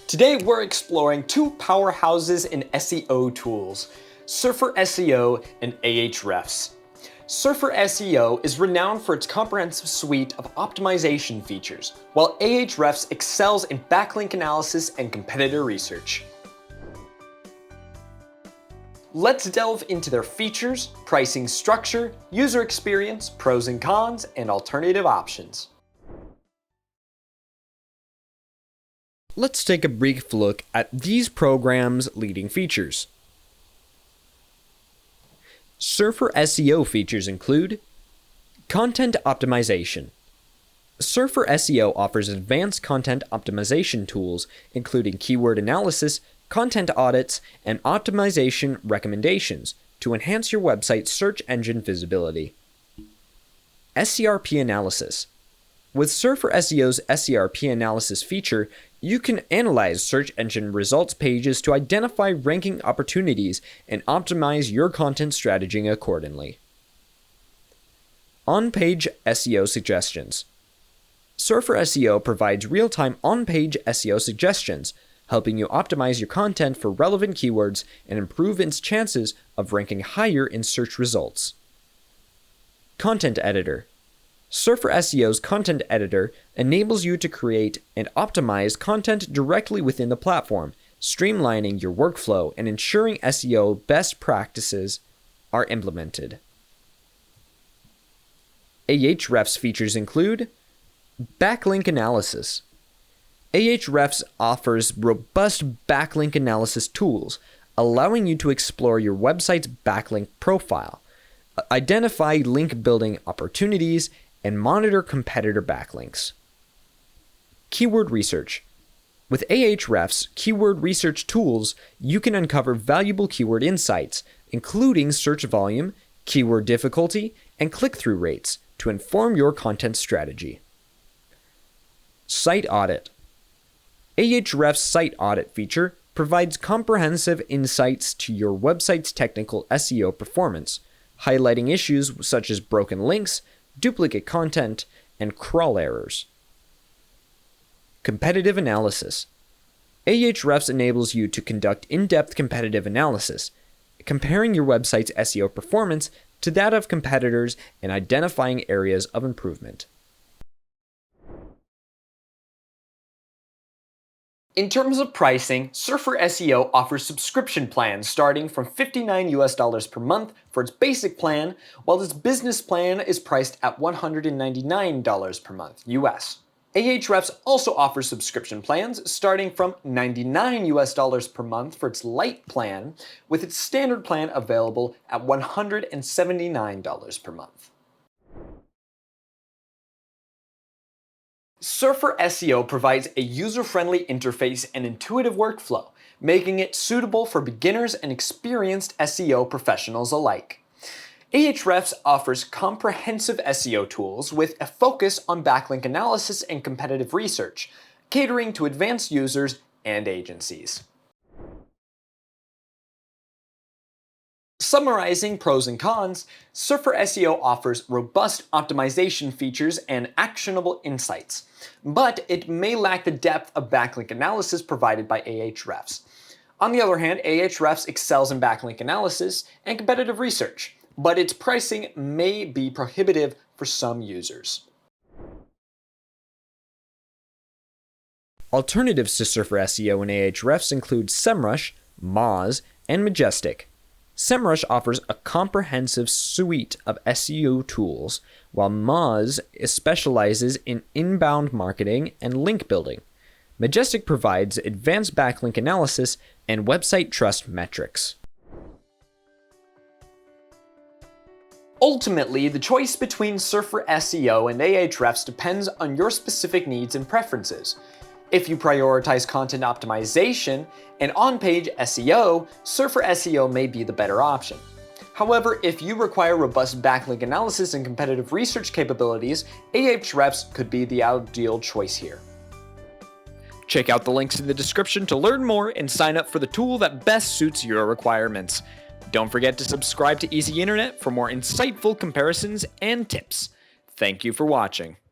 Today we're exploring two powerhouses in SEO tools, Surfer SEO and Ahrefs. Surfer SEO is renowned for its comprehensive suite of optimization features, while Ahrefs excels in backlink analysis and competitor research. Let's delve into their features, pricing structure, user experience, pros and cons, and alternative options. Let's take a brief look at these programs' leading features. Surfer SEO features include content optimization. Surfer SEO offers advanced content optimization tools, including keyword analysis, content audits, and optimization recommendations to enhance your website's search engine visibility. SERP analysis. With Surfer SEO's SERP analysis feature, you can analyze search engine results pages to identify ranking opportunities and optimize your content strategy accordingly. On-page SEO suggestions. Surfer SEO provides real-time on-page SEO suggestions, helping you optimize your content for relevant keywords and improve its chances of ranking higher in search results. Content editor. Surfer SEO's content editor enables you to create and optimize content directly within the platform, streamlining your workflow and ensuring SEO best practices are implemented. Ahrefs features include backlink analysis. Ahrefs offers robust backlink analysis tools, allowing you to explore your website's backlink profile, identify link building opportunities, and monitor competitor backlinks. Keyword research. With Ahrefs keyword research tools, you can uncover valuable keyword insights, including search volume, keyword difficulty, and click-through rates to inform your content strategy. Site audit. Ahrefs site audit feature provides comprehensive insights to your website's technical SEO performance, highlighting issues such as broken links, duplicate content, and crawl errors. Competitive analysis. Ahrefs enables you to conduct in-depth competitive analysis, comparing your website's SEO performance to that of competitors and identifying areas of improvement. In terms of pricing, Surfer SEO offers subscription plans starting from $59 per month for its basic plan, while its business plan is priced at $199 per month US. Ahrefs also offers subscription plans starting from $99 per month for its light plan, with its standard plan available at $179 per month. Surfer SEO provides a user-friendly interface and intuitive workflow, making it suitable for beginners and experienced SEO professionals alike. Ahrefs offers comprehensive SEO tools with a focus on backlink analysis and competitive research, catering to advanced users and agencies. Summarizing pros and cons, Surfer SEO offers robust optimization features and actionable insights, but it may lack the depth of backlink analysis provided by Ahrefs. On the other hand, Ahrefs excels in backlink analysis and competitive research, but its pricing may be prohibitive for some users. Alternatives to Surfer SEO and Ahrefs include SEMrush, Moz, and Majestic. SEMrush offers a comprehensive suite of SEO tools, while Moz specializes in inbound marketing and link building. Majestic provides advanced backlink analysis and website trust metrics. Ultimately, the choice between Surfer SEO and Ahrefs depends on your specific needs and preferences. If you prioritize content optimization and on-page SEO, Surfer SEO may be the better option. However, if you require robust backlink analysis and competitive research capabilities, Ahrefs could be the ideal choice here. Check out the links in the description to learn more and sign up for the tool that best suits your requirements. Don't forget to subscribe to EasyInternet for more insightful comparisons and tips. Thank you for watching.